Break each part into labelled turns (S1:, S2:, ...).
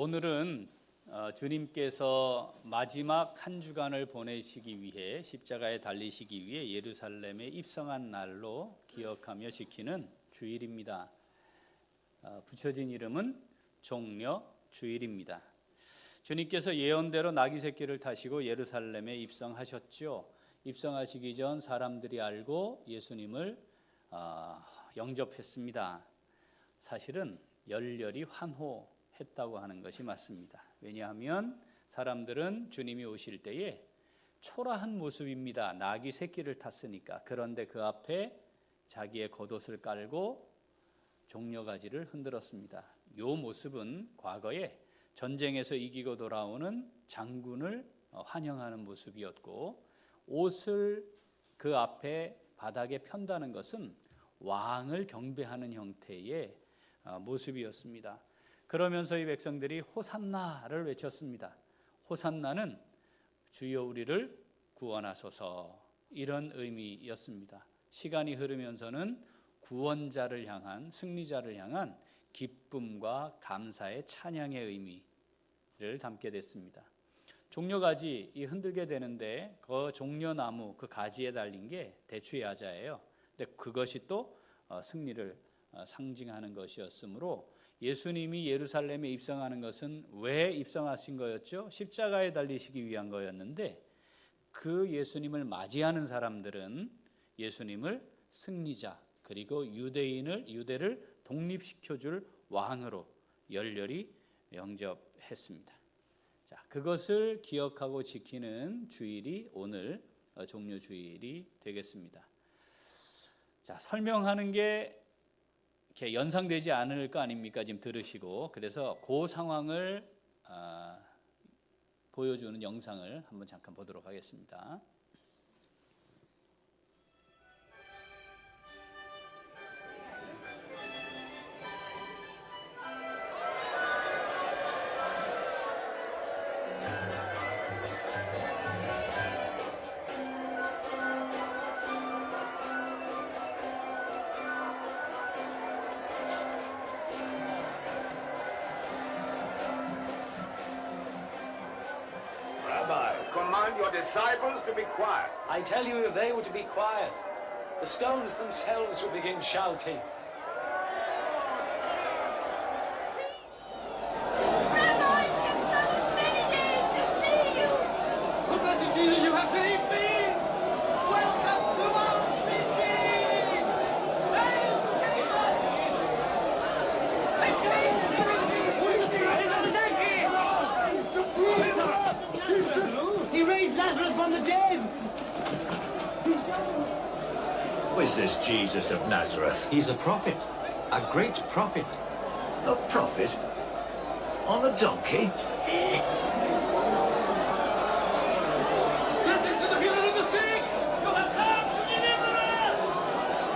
S1: 오늘은 주님께서 마지막 한 주간을 보내시기 위해 십자가에 달리시기 위해 예루살렘에 입성한 날로 기억하며 지키는 주일입니다. 붙여진 이름은 종려 주일입니다. 주님께서 예언대로 나귀 새끼를 타시고 예루살렘에 입성하셨죠. 입성하시기 전 사람들이 알고 예수님을 영접했습니다. 사실은 열렬히 환호했다고 하는 것이 맞습니다. 왜냐하면 사람들은 주님이 오실 때에 초라한 모습입니다. 나귀 새끼를 탔으니까. 그런데 그 앞에 자기의 겉옷을 깔고 종려가지를 흔들었습니다. 이 모습은 과거에 전쟁에서 이기고 돌아오는 장군을 환영하는 모습이었고, 옷을 그 앞에 바닥에 편다는 것은 왕을 경배하는 형태의 모습이었습니다. 그러면서 이 백성들이 호산나를 외쳤습니다. 호산나는 주여 우리를 구원하소서, 이런 의미였습니다. 시간이 흐르면서는 구원자를 향한, 승리자를 향한 기쁨과 감사의 찬양의 의미를 담게 됐습니다. 종려가지 흔들게 되는데 그 종려나무 그 가지에 달린 게 대추의 야자예요. 근데 그것이 또 승리를 상징하는 것이었으므로 예수님이 예루살렘에 입성하는 것은 왜 입성하신 거였죠? 십자가에 달리시기 위한 거였는데, 그 예수님을 맞이하는 사람들은 예수님을 승리자, 그리고 유대를 독립시켜줄 왕으로 열렬히 영접했습니다. 자, 그것을 기억하고 지키는 주일이 오늘 종려주일이 되겠습니다. 자, 설명하는 게 이렇게 연상되지 않을 거 아닙니까? 지금 들으시고. 그래서 그 상황을 보여주는 영상을 한번 잠깐 보도록 하겠습니다.
S2: Command your disciples to be quiet.
S3: I tell you, if they were to be quiet, the stones themselves would begin shouting.
S4: Rabbi, it's coming many days to see you.
S3: Oh, blessed Jesus, you have saved me!
S4: Welcome to our city. Hail
S3: He raised Lazarus from the dead!
S5: Who is this Jesus of Nazareth?
S6: He's a prophet, a great prophet.
S5: A prophet? On a donkey?
S3: Blessings to the healer of the sick! You have come to deliver us!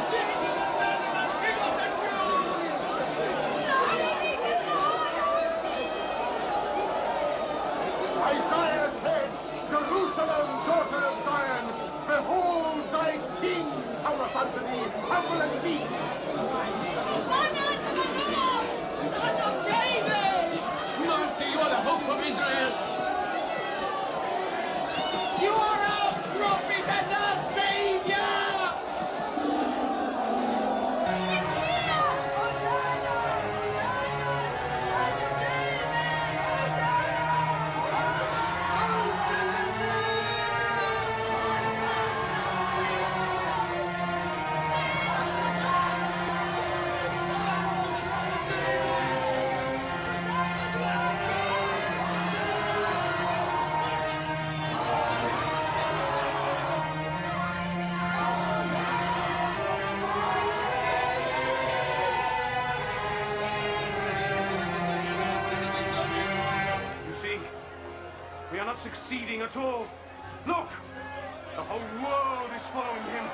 S3: Jesus of Nazareth, King of the
S2: Isaiah said, Jerusalem, daughter of Zion, behold thy king cometh unto thee, humble and meek.
S4: Honor to the Lord, Son of David.
S3: Master, you are the hope of Israel!
S4: You are our prophet and our savior. He's here. Hosanna, Hosanna, Son of David.
S2: You see, we are not succeeding at all. Look, the whole world is following him.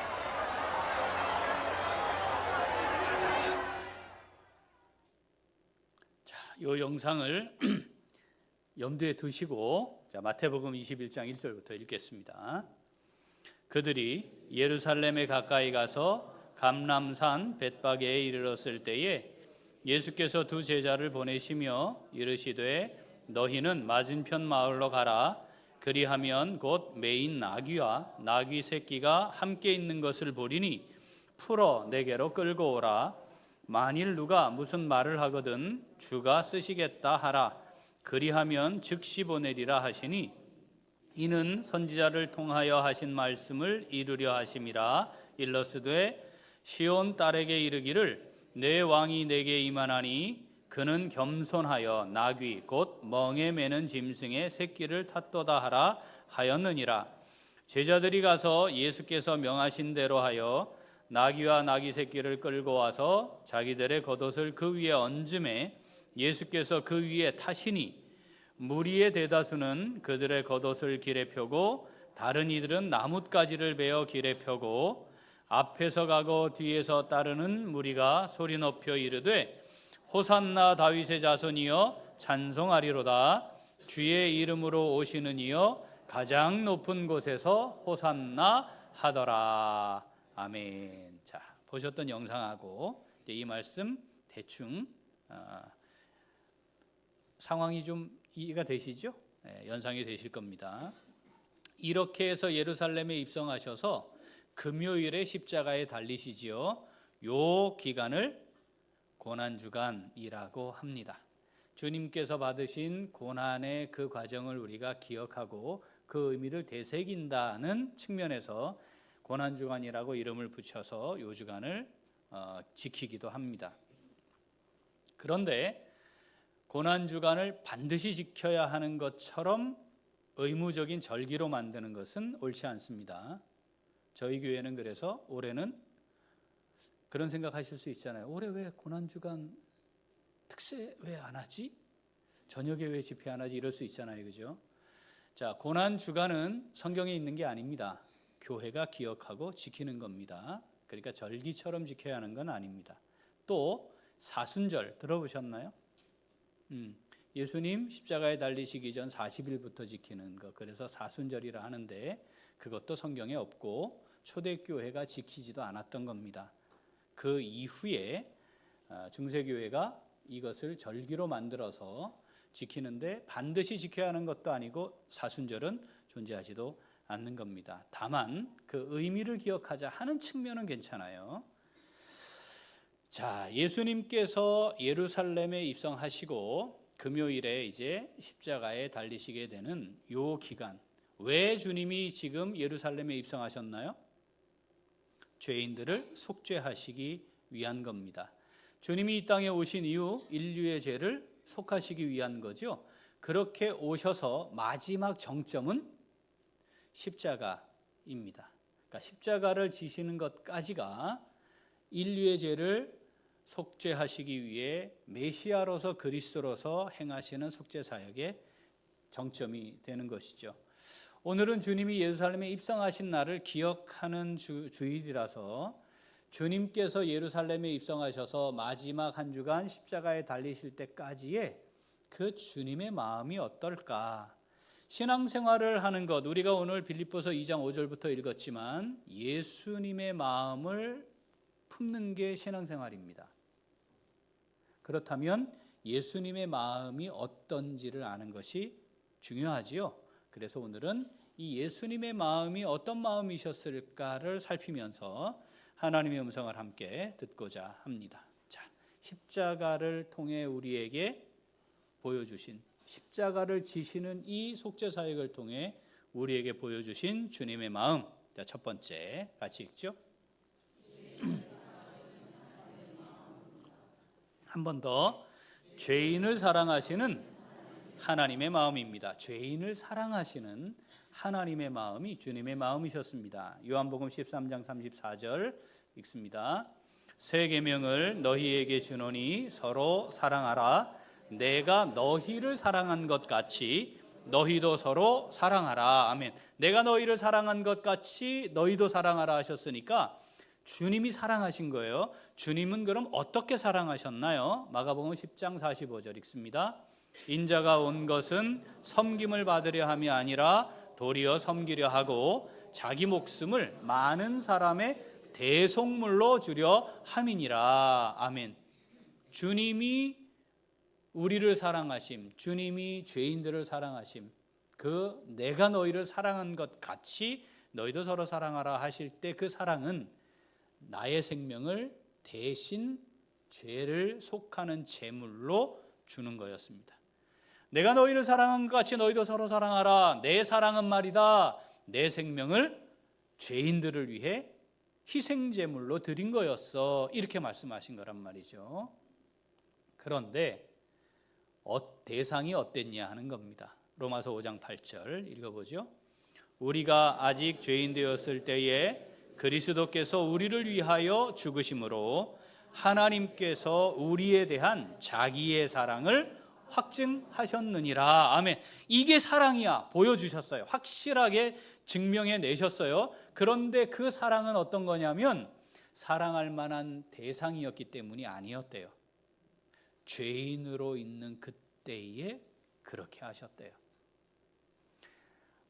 S1: 자, 이 영상을 염두에 두시고, 자, 마태복음 21장 1절부터 읽겠습니다. 그들이 예루살렘에 가까이 가서 감람산 벳바게에 이르렀을 때에 예수께서 두 제자를 보내시며 이르시되 너희는 맞은편 마을로 가라. 그리하면 곧 매인 나귀와 나귀 새끼가 함께 있는 것을 보리니 풀어 내게로 끌고 오라. 만일 누가 무슨 말을 하거든 주가 쓰시겠다 하라. 그리하면 즉시 보내리라 하시니 이는 선지자를 통하여 하신 말씀을 이루려 하심이라. 일러스되 시온 딸에게 이르기를 내 왕이 내게 임하나니 그는 겸손하여 나귀 곧 멍에 매는 짐승의 새끼를 탔도다 하라 하였느니라. 제자들이 가서 예수께서 명하신 대로 하여 나귀와 나귀 새끼를 끌고 와서 자기들의 겉옷을 그 위에 얹음에 예수께서 그 위에 타시니 무리의 대다수는 그들의 겉옷을 길에 펴고 다른 이들은 나뭇가지를 베어 길에 펴고 앞에서 가고 뒤에서 따르는 무리가 소리 높여 이르되 호산나 다윗의 자손이여 찬송하리로다. 주의 이름으로 오시는 이여 가장 높은 곳에서 호산나 하더라. 아멘. 자, 보셨던 영상하고 이 말씀 대충 상황이 좀 이해가 되시죠? 연상이 되실 겁니다. 이렇게 해서 예루살렘에 입성하셔서 금요일에 십자가에 달리시지요. 요 기간을 고난주간이라고 합니다. 주님께서 받으신 고난의 그 과정을 우리가 기억하고 그 의미를 되새긴다는 측면에서 고난주간이라고 이름을 붙여서 요 주간을 지키기도 합니다. 그런데 고난주간을 반드시 지켜야 하는 것처럼 의무적인 절기로 만드는 것은 옳지 않습니다. 저희 교회는 그래서 올해는 그런 생각하실 수 있잖아요. 올해 왜 고난주간 특세 왜 안 하지? 저녁에 왜 집회 안 하지? 이럴 수 있잖아요. 그죠? 자, 고난주간은 성경에 있는 게 아닙니다. 교회가 기억하고 지키는 겁니다. 그러니까 절기처럼 지켜야 하는 건 아닙니다. 또 사순절 들어보셨나요? 예수님 십자가에 달리시기 전 40일부터 지키는 것, 그래서 사순절이라 하는데 그것도 성경에 없고 초대교회가 지키지도 않았던 겁니다. 그 이후에 중세교회가 이것을 절기로 만들어서 지키는데 반드시 지켜야 하는 것도 아니고 사순절은 존재하지도 않는 겁니다. 다만 그 의미를 기억하자 하는 측면은 괜찮아요. 자, 예수님께서 예루살렘에 입성하시고 금요일에 이제 십자가에 달리시게 되는 요 기간, 왜 주님이 지금 예루살렘에 입성하셨나요? 죄인들을 속죄하시기 위한 겁니다. 주님이 이 땅에 오신 이후 인류의 죄를 속하시기 위한 거죠. 그렇게 오셔서 마지막 정점은 십자가입니다. 그러니까 십자가를 지시는 것까지가 인류의 죄를 속죄하시기 위해 메시아로서 그리스도로서 행하시는 속죄 사역의 정점이 되는 것이죠. 오늘은 주님이 예루살렘에 입성하신 날을 기억하는 주일이라서 주님께서 예루살렘에 입성하셔서 마지막 한 주간 십자가에 달리실 때까지의 그 주님의 마음이 어떨까? 신앙생활을 하는 것, 우리가 오늘 빌립보서 2장 5절부터 읽었지만 예수님의 마음을 품는 게 신앙생활입니다. 그렇다면 예수님의 마음이 어떤지를 아는 것이 중요하지요. 그래서 오늘은 이 예수님의 마음이 어떤 마음이셨을까를 살피면서 하나님의 음성을 함께 듣고자 합니다. 자, 십자가를 통해 우리에게 보여주신, 십자가를 지시는 이 속죄 사역을 통해 우리에게 보여주신 주님의 마음. 자, 첫 번째 같이 읽죠. 한 번 더. 죄인을 사랑하시는 하나님의 마음입니다. 죄인을 사랑하시는 하나님의 마음이 주님의 마음이셨습니다. 요한복음 13장 34절 읽습니다. 새 계명을 너희에게 주노니 서로 사랑하라. 내가 너희를 사랑한 것 같이 너희도 서로 사랑하라. 아멘. 내가 너희를 사랑한 것 같이 너희도 사랑하라 하셨으니까 주님이 사랑하신 거예요. 주님은 그럼 어떻게 사랑하셨나요? 마가복음 10장 45절 읽습니다. 인자가 온 것은 섬김을 받으려 함이 아니라 도리어 섬기려 하고 자기 목숨을 많은 사람의 대속물로 주려 함이니라. 아멘. 주님이 우리를 사랑하심, 주님이 죄인들을 사랑하심, 그 내가 너희를 사랑한 것 같이 너희도 서로 사랑하라 하실 때 그 사랑은 나의 생명을 대신 죄를 속하는 제물로 주는 거였습니다. 내가 너희를 사랑한 것 같이 너희도 서로 사랑하라. 내 사랑은 말이다, 내 생명을 죄인들을 위해 희생제물로 드린 거였어. 이렇게 말씀하신 거란 말이죠. 그런데 대상이 어땠냐 하는 겁니다. 로마서 5장 8절 읽어보죠. 우리가 아직 죄인 되었을 때에 그리스도께서 우리를 위하여 죽으심으로 하나님께서 우리에 대한 자기의 사랑을 확증하셨느니라. 아멘. 이게 사랑이야. 보여주셨어요. 확실하게 증명해 내셨어요. 그런데 그 사랑은 어떤 거냐면 사랑할 만한 대상이었기 때문이 아니었대요. 죄인으로 있는 그때에 그렇게 하셨대요.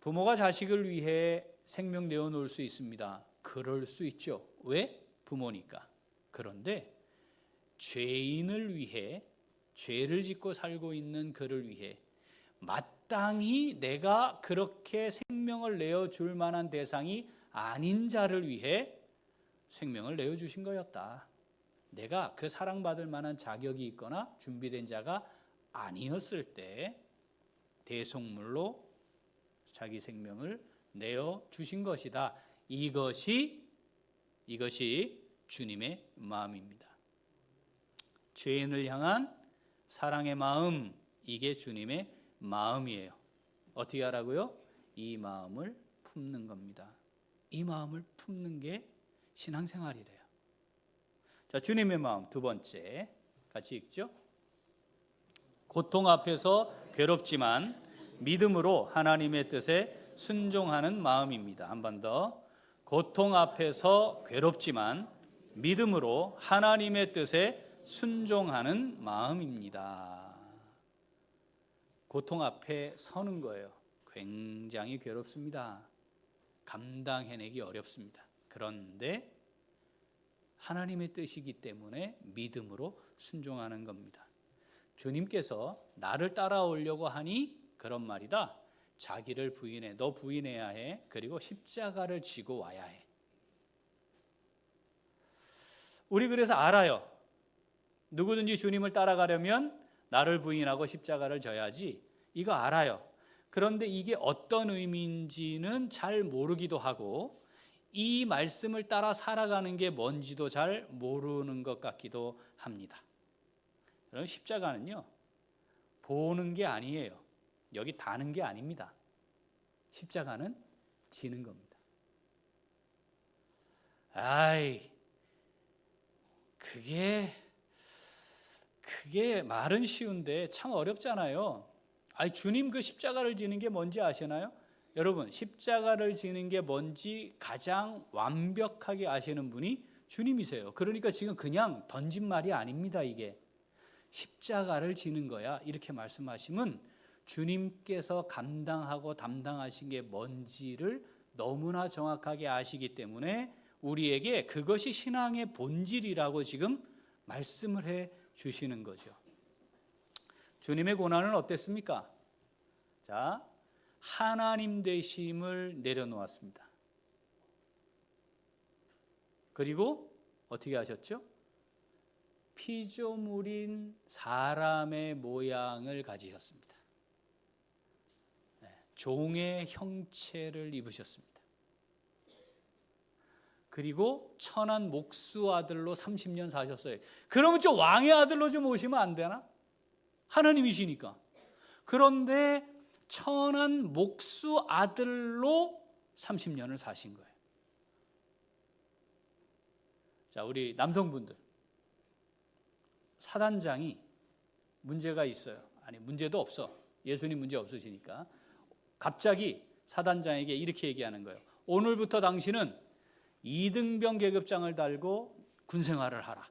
S1: 부모가 자식을 위해 생명 내어놓을 수 있습니다. 그럴 수 있죠. 왜? 부모니까. 그런데 죄인을 위해, 죄를 짓고 살고 있는 그를 위해 마땅히 내가 그렇게 생명을 내어줄 만한 대상이 아닌 자를 위해 생명을 내어주신 거였다. 내가 그 사랑받을 만한 자격이 있거나 준비된 자가 아니었을 때 대속물로 자기 생명을 내어주신 것이다. 이것이 주님의 마음입니다. 죄인을 향한 사랑의 마음, 이게 주님의 마음이에요. 어떻게 하라고요? 이 마음을 품는 겁니다. 이 마음을 품는 게 신앙생활이래요. 자, 주님의 마음 두 번째 같이 읽죠. 고통 앞에서 괴롭지만 믿음으로 하나님의 뜻에 순종하는 마음입니다. 한 번 더. 고통 앞에서 괴롭지만 믿음으로 하나님의 뜻에 순종하는 마음입니다. 고통 앞에 서는 거예요. 굉장히 괴롭습니다. 감당해내기 어렵습니다. 그런데 하나님의 뜻이기 때문에 믿음으로 순종하는 겁니다. 주님께서 나를 따라오려고 하니 그런 말이다. 자기를 부인해. 너 부인해야 해. 그리고 십자가를 지고 와야 해. 우리 그래서 알아요. 누구든지 주님을 따라가려면 나를 부인하고 십자가를 져야지. 이거 알아요. 그런데 이게 어떤 의미인지는 잘 모르기도 하고 이 말씀을 따라 살아가는 게 뭔지도 잘 모르는 것 같기도 합니다. 그럼 십자가는요, 보는 게 아니에요. 여기 다는 게 아닙니다. 십자가는 지는 겁니다. 그게 말은 쉬운데 참 어렵잖아요. 주님 그 십자가를 지는 게 뭔지 아시나요? 여러분, 십자가를 지는 게 뭔지 가장 완벽하게 아시는 분이 주님이세요. 그러니까 지금 그냥 던진 말이 아닙니다. 이게 십자가를 지는 거야 이렇게 말씀하시면 주님께서 감당하고 담당하신 게 뭔지를 너무나 정확하게 아시기 때문에 우리에게 그것이 신앙의 본질이라고 지금 말씀을 해 주시는 거죠. 주님의 고난은 어땠습니까? 자, 하나님 되심을 내려놓았습니다. 그리고 어떻게 하셨죠? 피조물인 사람의 모양을 가지셨습니다. 종의 형체를 입으셨습니다. 그리고 천한 목수 아들로 30년 사셨어요. 그러면 좀 왕의 아들로 좀 오시면 안 되나? 하나님이시니까. 그런데 천한 목수 아들로 30년을 사신 거예요. 자, 우리 남성분들, 사단장이 문제가 있어요. 아니, 문제도 없어. 예수님 문제 없으시니까. 갑자기 사단장에게 이렇게 얘기하는 거예요. 오늘부터 당신은 2등병 계급장을 달고 군생활을 하라.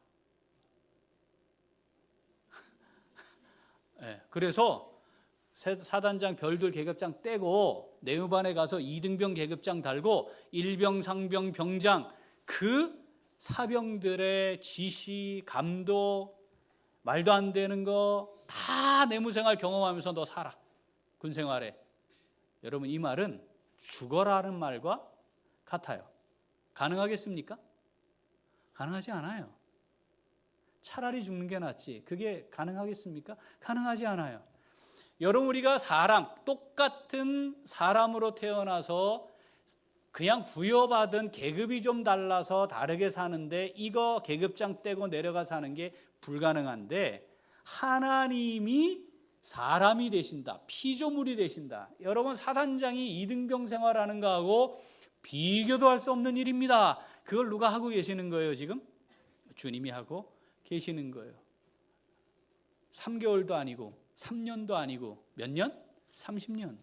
S1: 네, 그래서 사단장 별들 계급장 떼고 내무반에 가서 2등병 계급장 달고 일병, 상병, 병장 그 사병들의 지시, 감독, 말도 안 되는 거 다 내무생활 경험하면서 너 살아. 군생활에. 여러분, 이 말은 죽어라는 말과 같아요. 가능하겠습니까? 가능하지 않아요. 차라리 죽는 게 낫지. 그게 가능하겠습니까? 가능하지 않아요. 여러분, 우리가 똑같은 사람으로 태어나서 그냥 부여받은 계급이 좀 달라서 다르게 사는데 이거 계급장 떼고 내려가 사는 게 불가능한데, 하나님이 사람이 되신다, 피조물이 되신다. 여러분, 사단장이 이등병 생활하는 거하고 비교도 할 수 없는 일입니다. 그걸 누가 하고 계시는 거예요? 지금 주님이 하고 계시는 거예요. 3개월도 아니고 3년도 아니고 몇 년? 30년.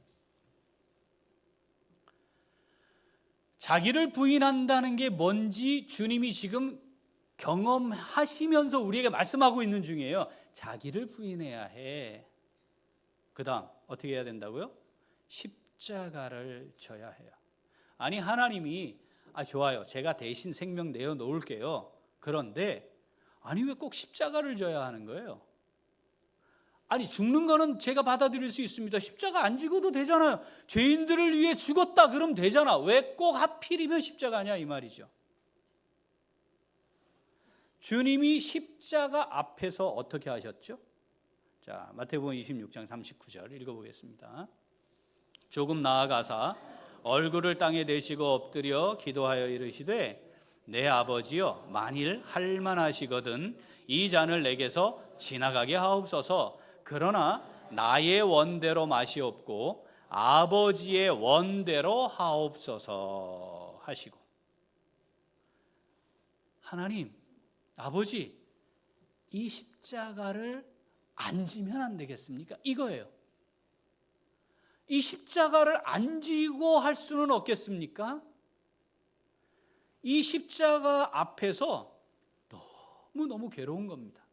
S1: 자기를 부인한다는 게 뭔지 주님이 지금 경험하시면서 우리에게 말씀하고 있는 중이에요. 자기를 부인해야 해. 그 다음 어떻게 해야 된다고요? 십자가를 져야 해요. 아니, 하나님이 좋아요, 제가 대신 생명 내어놓을게요. 그런데 아니, 왜 꼭 십자가를 져야 하는 거예요? 아니, 죽는 거는 제가 받아들일 수 있습니다. 십자가 안 지고도 되잖아요. 죄인들을 위해 죽었다 그러면 되잖아. 왜 꼭 하필이면 십자가냐, 이 말이죠. 주님이 십자가 앞에서 어떻게 하셨죠? 자, 마태복음 26장 39절 읽어보겠습니다. 조금 나아가사 얼굴을 땅에 대시고 엎드려 기도하여 이르시되, 내 아버지여, 만일 할만하시거든 이 잔을 내게서 지나가게 하옵소서. 그러나 나의 원대로 마시옵고 아버지의 원대로 하옵소서 하시고, 하나님, 아버지, 이 십자가를 안 지면 안 되겠습니까? 이거예요. 이 십자가를 안 지고 할 수는 없겠습니까? 이 십자가 앞에서 너무너무 괴로운 겁니다.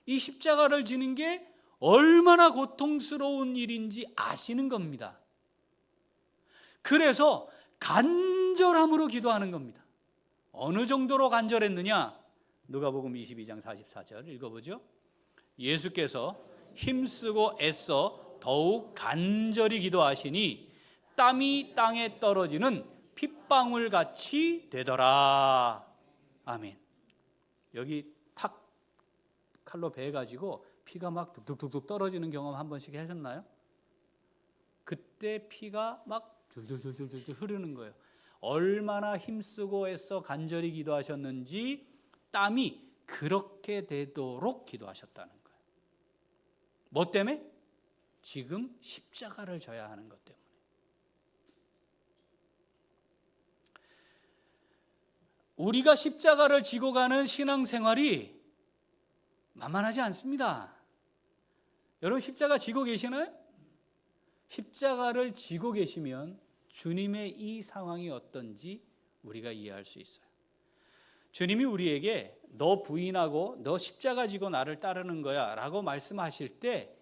S1: 이 십자가를 지는 게 얼마나 고통스러운 일인지 아시는 겁니다. 그래서 간절함으로 기도하는 겁니다. 어느 정도로 간절했느냐? 누가복음 22장 44절 읽어보죠. 예수께서 힘쓰고 애써 더욱 간절히 기도하시니 땀이 땅에 떨어지는 핏방울 같이 되더라. 아멘. 여기 탁 칼로 베가지고 피가 막 뚝뚝뚝뚝 떨어지는 경험 한 번씩 하셨나요? 그때 피가 막 줄줄줄줄줄 흐르는 거예요. 얼마나 힘쓰고 애써 간절히 기도하셨는지 땀이 그렇게 되도록 기도하셨다는 거예요. 뭐 때문에? 지금 십자가를 져야 하는 것 때문에. 우리가 십자가를 지고 가는 신앙생활이 만만하지 않습니다. 여러분, 십자가 지고 계시나요? 십자가를 지고 계시면 주님의 이 상황이 어떤지 우리가 이해할 수 있어요. 주님이 우리에게 너 부인하고 너 십자가 지고 나를 따르는 거야 라고 말씀하실 때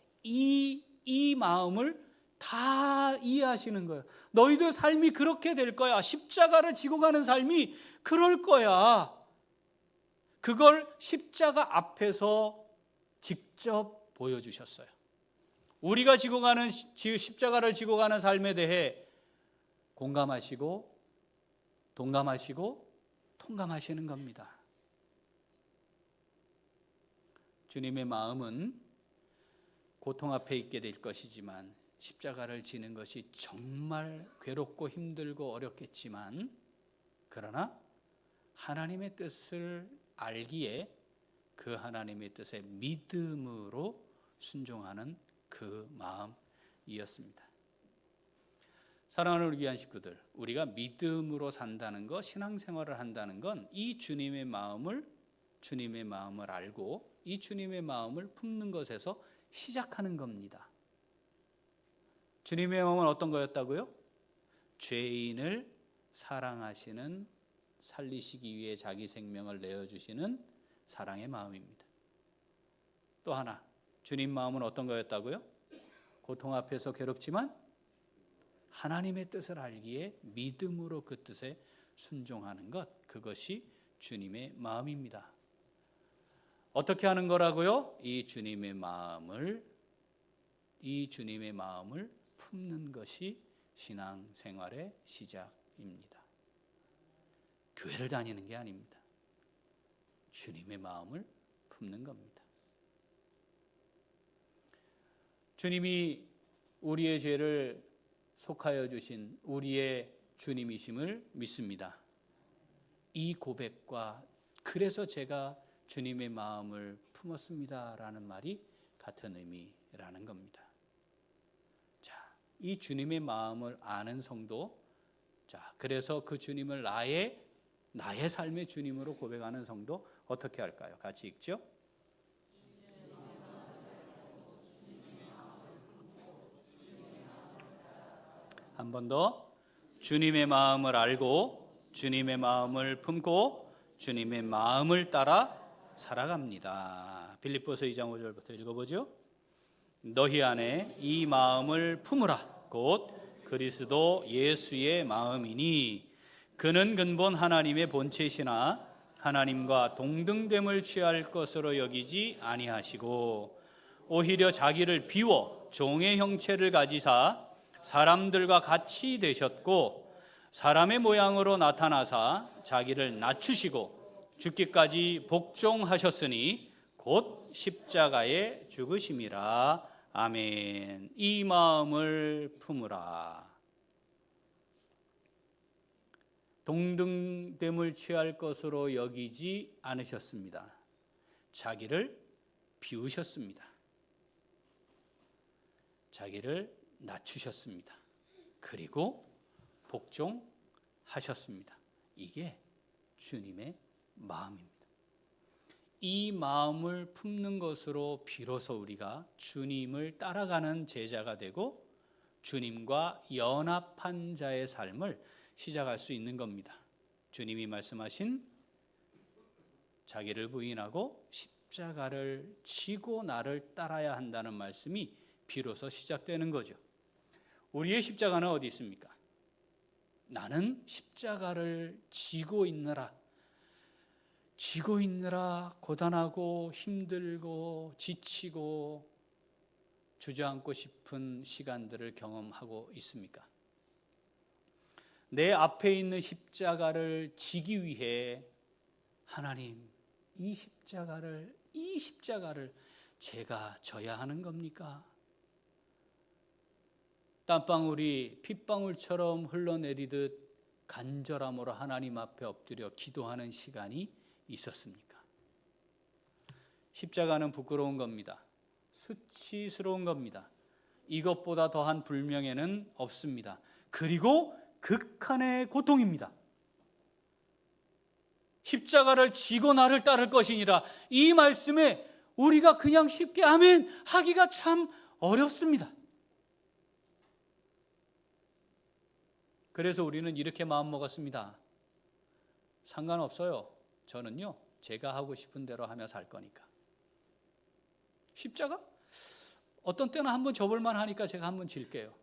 S1: 이 마음을 다 이해하시는 거예요. 너희들 삶이 그렇게 될 거야. 십자가를 지고 가는 삶이 그럴 거야. 그걸 십자가 앞에서 직접 보여주셨어요. 우리가 지고 가는 십자가를 지고 가는 삶에 대해 공감하시고 동감하시고 통감하시는 겁니다. 주님의 마음은 고통 앞에 있게 될 것이지만 십자가를 지는 것이 정말 괴롭고 힘들고 어렵겠지만, 그러나 하나님의 뜻을 알기에 그 하나님의 뜻에 믿음으로 순종하는 그 마음이었습니다. 사랑하는 우리 귀한 식구들, 우리가 믿음으로 산다는 것, 신앙생활을 한다는 건 이 주님의 마음을 알고 이 주님의 마음을 품는 것에서 시작하는 겁니다. 주님의 마음은 어떤 거였다고요? 죄인을 사랑하시는, 살리시기 위해 자기 생명을 내어주시는 사랑의 마음입니다. 또 하나, 주님 마음은 어떤 거였다고요? 고통 앞에서 괴롭지만 하나님의 뜻을 알기에 믿음으로 그 뜻에 순종하는 것, 그것이 주님의 마음입니다. 어떻게 하는 거라고요? 이 주님의 마음을 품는 것이 신앙생활의 시작입니다. 교회를 다니는 게 아닙니다. 주님의 마음을 품는 겁니다. 주님이 우리의 죄를 속하여 주신 우리의 주님이심을 믿습니다. 이 고백과 그래서 제가 주님의 마음을 품었습니다라는 말이 같은 의미라는 겁니다. 자, 이 주님의 마음을 아는 성도, 자, 그래서 그 주님을 나의 삶의 주님으로 고백하는 성도 어떻게 할까요? 같이 읽죠? 한 번 더. 주님의 마음을 알고 주님의 마음을 품고 주님의 마음을 따라 살아갑니다. 빌립보서 2장 5절부터 읽어보죠. 너희 안에 이 마음을 품으라. 곧 그리스도 예수의 마음이니 그는 근본 하나님의 본체시나 하나님과 동등됨을 취할 것으로 여기지 아니하시고 오히려 자기를 비워 종의 형체를 가지사 사람들과 같이 되셨고 사람의 모양으로 나타나사 자기를 낮추시고 죽기까지 복종하셨으니 곧 십자가에 죽으심이라. 아멘. 이 마음을 품으라. 동등됨을 취할 것으로 여기지 않으셨습니다. 자기를 비우셨습니다. 자기를 낮추셨습니다. 그리고 복종하셨습니다. 이게 주님의 마음입니다. 이 마음을 품는 것으로 비로소 우리가 주님을 따라가는 제자가 되고 주님과 연합한 자의 삶을 시작할 수 있는 겁니다. 주님이 말씀하신 자기를 부인하고 십자가를 지고 나를 따라야 한다는 말씀이 비로소 시작되는 거죠. 우리의 십자가는 어디 있습니까? 나는 십자가를 지고 있느라 고단하고 힘들고 지치고 주저앉고 싶은 시간들을 경험하고 있습니까? 내 앞에 있는 십자가를 지기 위해 하나님, 이 십자가를 제가 져야 하는 겁니까? 땀방울이 핏방울처럼 흘러내리듯 간절함으로 하나님 앞에 엎드려 기도하는 시간이 있었습니까? 십자가는 부끄러운 겁니다. 수치스러운 겁니다. 이것보다 더한 불명예는 없습니다. 그리고 극한의 고통입니다. 십자가를 지고 나를 따를 것이니라. 이 말씀에 우리가 그냥 쉽게 아멘 하기가 참 어렵습니다. 그래서 우리는 이렇게 마음먹었습니다. 상관없어요. 저는요, 제가 하고 싶은 대로 하며 살 거니까. 십자가? 어떤 때는 한번 져볼만 하니까 제가 한번 질게요.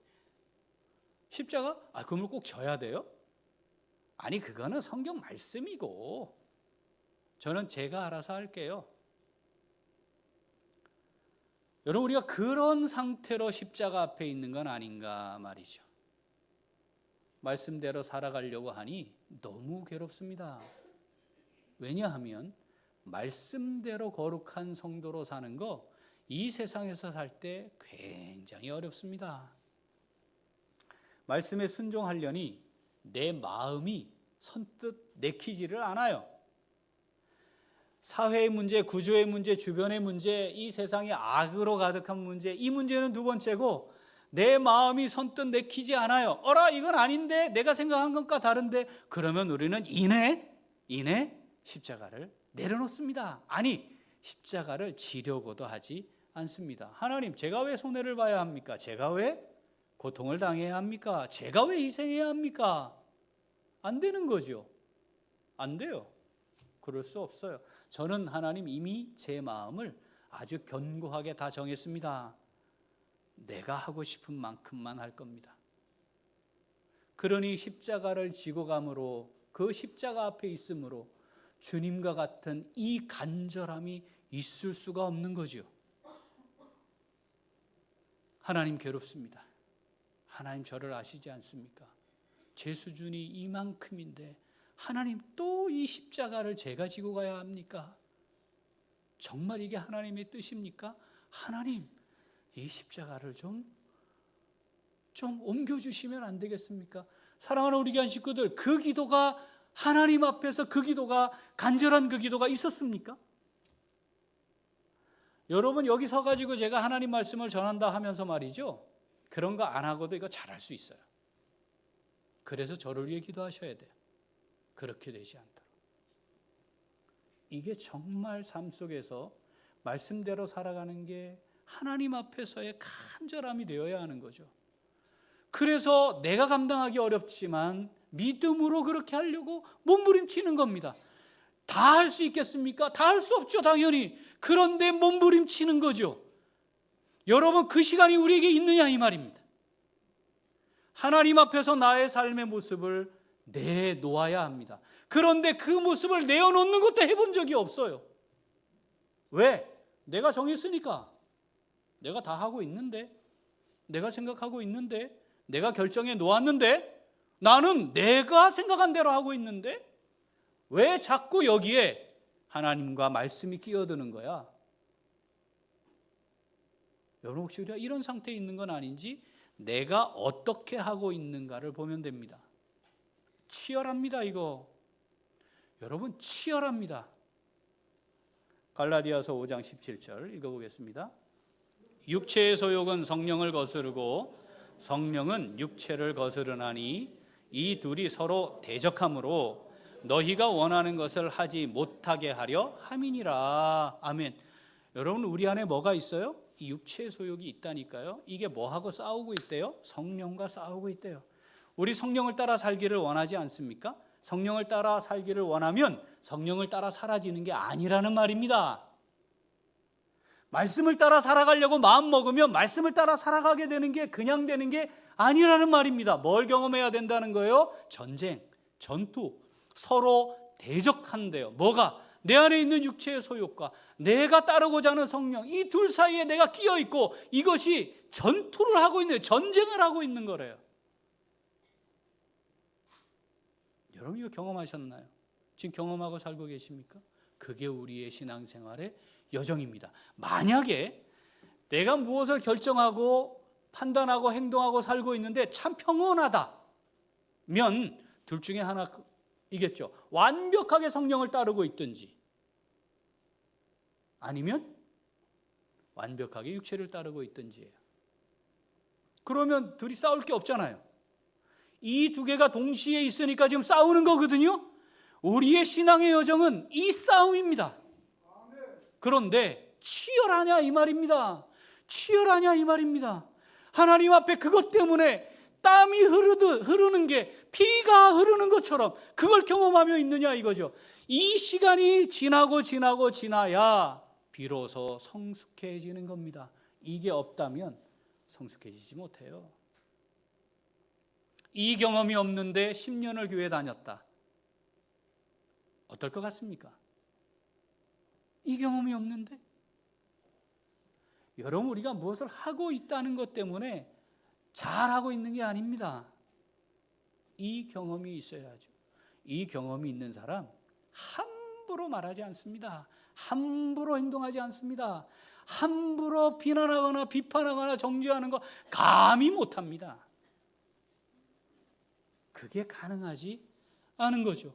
S1: 십자가? 그러면 꼭 져야 돼요? 아니, 그거는 성경 말씀이고 저는 제가 알아서 할게요. 여러분, 우리가 그런 상태로 십자가 앞에 있는 건 아닌가 말이죠. 말씀대로 살아가려고 하니 너무 괴롭습니다. 왜냐하면 말씀대로 거룩한 성도로 사는 거 이 세상에서 살 때 굉장히 어렵습니다. 말씀에 순종하려니 내 마음이 선뜻 내키지를 않아요. 사회의 문제, 구조의 문제, 주변의 문제, 이 세상의 악으로 가득한 문제, 이 문제는 두 번째고 내 마음이 선뜻 내키지 않아요. 이건 아닌데, 내가 생각한 것과 다른데. 그러면 우리는 이내 십자가를 내려놓습니다. 아니, 십자가를 지려고도 하지 않습니다. 하나님, 제가 왜 손해를 봐야 합니까? 제가 왜 고통을 당해야 합니까? 제가 왜 희생해야 합니까? 안 되는 거죠. 안 돼요. 그럴 수 없어요. 저는 하나님 이미 제 마음을 아주 견고하게 다 정했습니다. 내가 하고 싶은 만큼만 할 겁니다. 그러니 십자가를 지고 감으로, 그 십자가 앞에 있음으로 주님과 같은 이 간절함이 있을 수가 없는 거죠. 하나님 괴롭습니다. 하나님 저를 아시지 않습니까? 제 수준이 이만큼인데 하나님 또 이 십자가를 제가 지고 가야 합니까? 정말 이게 하나님의 뜻입니까? 하나님 이 십자가를 좀 옮겨주시면 안 되겠습니까? 사랑하는 우리 교회 식구들, 그 기도가 하나님 앞에서 그 기도가 간절한 그 기도가 있었습니까? 여러분 여기 서가지고 제가 하나님 말씀을 전한다 하면서 말이죠, 그런 거 안 하고도 이거 잘할 수 있어요. 그래서 저를 위해 기도하셔야 돼요. 그렇게 되지 않도록. 이게 정말 삶 속에서 말씀대로 살아가는 게 하나님 앞에서의 간절함이 되어야 하는 거죠. 그래서 내가 감당하기 어렵지만 믿음으로 그렇게 하려고 몸부림치는 겁니다. 다 할 수 있겠습니까? 다 할 수 없죠, 당연히. 그런데 몸부림치는 거죠. 여러분 그 시간이 우리에게 있느냐 이 말입니다. 하나님 앞에서 나의 삶의 모습을 내놓아야 합니다. 그런데 그 모습을 내어놓는 것도 해본 적이 없어요. 왜? 내가 정했으니까. 내가 다 하고 있는데, 내가 생각하고 있는데, 내가 결정해 놓았는데, 나는 내가 생각한 대로 하고 있는데 왜 자꾸 여기에 하나님과 말씀이 끼어드는 거야? 여러분 혹시 우리가 이런 상태에 있는 건 아닌지 내가 어떻게 하고 있는가를 보면 됩니다. 치열합니다 이거. 여러분 치열합니다. 갈라디아서 5장 17절 읽어보겠습니다. 육체의 소욕은 성령을 거스르고 성령은 육체를 거스르나니 이 둘이 서로 대적하므로 너희가 원하는 것을 하지 못하게 하려 함이니라. 아멘. 여러분 우리 안에 뭐가 있어요? 이 육체의 소욕이 있다니까요. 이게 뭐하고 싸우고 있대요? 성령과 싸우고 있대요. 우리 성령을 따라 살기를 원하지 않습니까? 성령을 따라 살기를 원하면 성령을 따라 사라지는 게 아니라는 말입니다. 말씀을 따라 살아가려고 마음 먹으면 말씀을 따라 살아가게 되는 게 그냥 되는 게 아니라는 말입니다. 뭘 경험해야 된다는 거예요? 전쟁, 전투, 서로 대적한대요. 뭐가? 내 안에 있는 육체의 소욕과 내가 따르고자 하는 성령, 이 둘 사이에 내가 끼어 있고 이것이 전투를 하고 있는, 전쟁을 하고 있는 거래요. 여러분 이거 경험하셨나요? 지금 경험하고 살고 계십니까? 그게 우리의 신앙생활의 여정입니다. 만약에 내가 무엇을 결정하고 판단하고 행동하고 살고 있는데 참 평온하다면 둘 중에 하나이겠죠. 완벽하게 성령을 따르고 있든지 아니면 완벽하게 육체를 따르고 있든지예요. 그러면 둘이 싸울 게 없잖아요. 이 두 개가 동시에 있으니까 지금 싸우는 거거든요. 우리의 신앙의 여정은 이 싸움입니다. 그런데 치열하냐 이 말입니다. 치열하냐 이 말입니다. 하나님 앞에 그것 때문에 땀이 흐르는 게 피가 흐르는 것처럼 그걸 경험하며 있느냐 이거죠. 이 시간이 지나야 비로소 성숙해지는 겁니다. 이게 없다면 성숙해지지 못해요. 이 경험이 없는데 10년을 교회 다녔다. 어떨 것 같습니까? 이 경험이 없는데? 여러분 우리가 무엇을 하고 있다는 것 때문에 잘하고 있는 게 아닙니다. 이 경험이 있어야죠. 이 경험이 있는 사람 함부로 말하지 않습니다. 함부로 행동하지 않습니다. 함부로 비난하거나 비판하거나 정죄하는 거 감히 못합니다. 그게 가능하지 않은 거죠.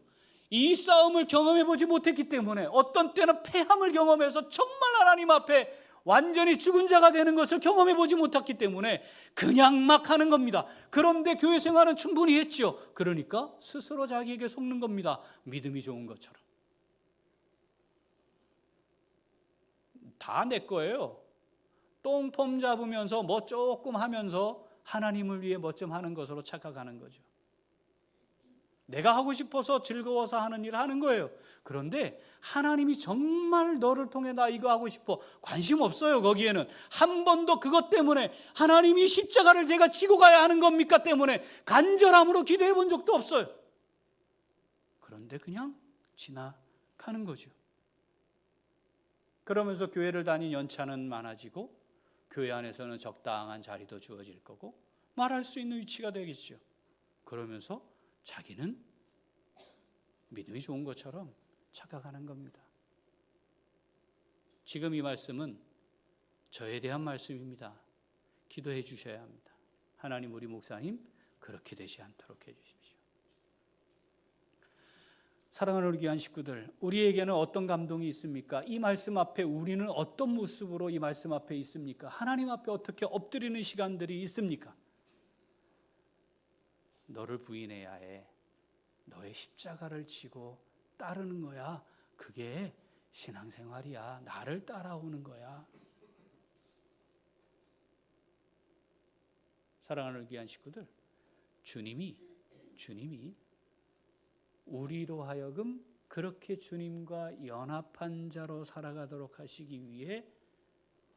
S1: 이 싸움을 경험해 보지 못했기 때문에 어떤 때는 패함을 경험해서 정말 하나님 앞에 완전히 죽은 자가 되는 것을 경험해 보지 못했기 때문에 그냥 막 하는 겁니다. 그런데 교회 생활은 충분히 했죠. 그러니까 스스로 자기에게 속는 겁니다. 믿음이 좋은 것처럼. 다 내 거예요. 똥폼 잡으면서 뭐 조금 하면서 하나님을 위해 뭐 좀 하는 것으로 착각하는 거죠. 내가 하고 싶어서 즐거워서 하는 일을 하는 거예요. 그런데 하나님이 정말 너를 통해 나 이거 하고 싶어 관심 없어요. 거기에는 한 번도 그것 때문에 하나님이 십자가를 제가 지고 가야 하는 겁니까 때문에 간절함으로 기도해 본 적도 없어요. 그런데 그냥 지나가는 거죠. 그러면서 교회를 다닌 연차는 많아지고 교회 안에서는 적당한 자리도 주어질 거고 말할 수 있는 위치가 되겠죠. 그러면서 자기는 믿음이 좋은 것처럼 착각하는 겁니다. 지금 이 말씀은 저에 대한 말씀입니다. 기도해 주셔야 합니다. 하나님, 우리 목사님 그렇게 되지 않도록 해 주십시오. 사랑하는 우리 귀한 식구들, 우리에게는 어떤 감동이 있습니까? 이 말씀 앞에 우리는 어떤 모습으로 이 말씀 앞에 있습니까? 하나님 앞에 어떻게 엎드리는 시간들이 있습니까? 너를 부인해야 해. 너의 십자가를 지고 따르는 거야. 그게 신앙생활이야. 나를 따라오는 거야. 사랑하는 귀한 식구들, 주님이 우리로 하여금 그렇게 주님과 연합한 자로 살아가도록 하시기 위해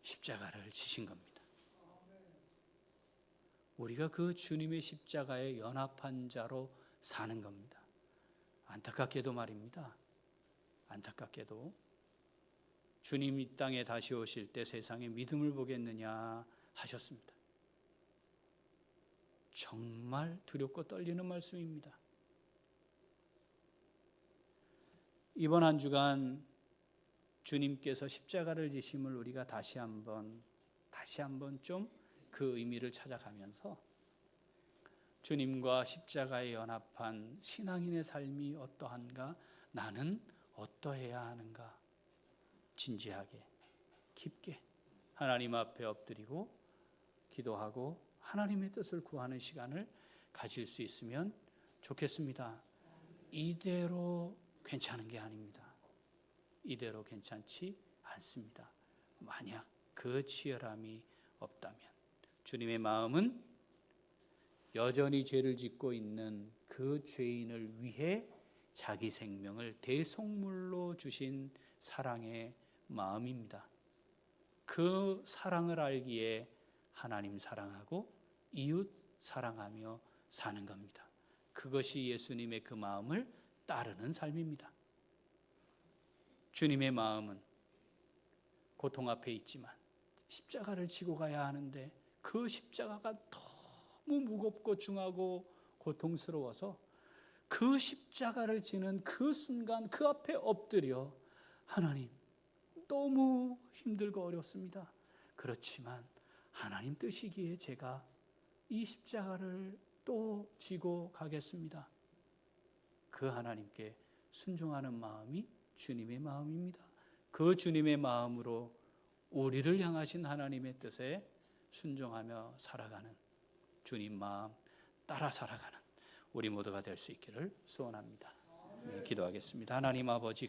S1: 십자가를 지신 겁니다. 우리가 그 주님의 십자가에 연합한 자로 사는 겁니다. 안타깝게도 말입니다. 안타깝게도 주님 이 땅에 다시 오실 때 세상에 믿음을 보겠느냐 하셨습니다. 정말 두렵고 떨리는 말씀입니다. 이번 한 주간 주님께서 십자가를 지심을 우리가 다시 한번 좀 그 의미를 찾아가면서 주님과 십자가에 연합한 신앙인의 삶이 어떠한가, 나는 어떠해야 하는가, 진지하게 깊게 하나님 앞에 엎드리고 기도하고 하나님의 뜻을 구하는 시간을 가질 수 있으면 좋겠습니다. 이대로 괜찮은 게 아닙니다. 이대로 괜찮지 않습니다. 만약 그 치열함이 없다면 주님의 마음은 여전히 죄를 짓고 있는 그 죄인을 위해 자기 생명을 대속물로 주신 사랑의 마음입니다. 그 사랑을 알기에 하나님 사랑하고 이웃 사랑하며 사는 겁니다. 그것이 예수님의 그 마음을 따르는 삶입니다. 주님의 마음은 고통 앞에 있지만 십자가를 지고 가야 하는데 그 십자가가 너무 무겁고 중하고 고통스러워서 그 십자가를 지는 그 순간 그 앞에 엎드려 하나님, 너무 힘들고 어렵습니다. 그렇지만 하나님 뜻이기에 제가 이 십자가를 또 지고 가겠습니다. 그 하나님께 순종하는 마음이 주님의 마음입니다. 그 주님의 마음으로 우리를 향하신 하나님의 뜻에 순종하며 살아가는, 주님 마음 따라 살아가는 우리 모두가 될 수 있기를 소원합니다. 기도하겠습니다. 하나님 아버지,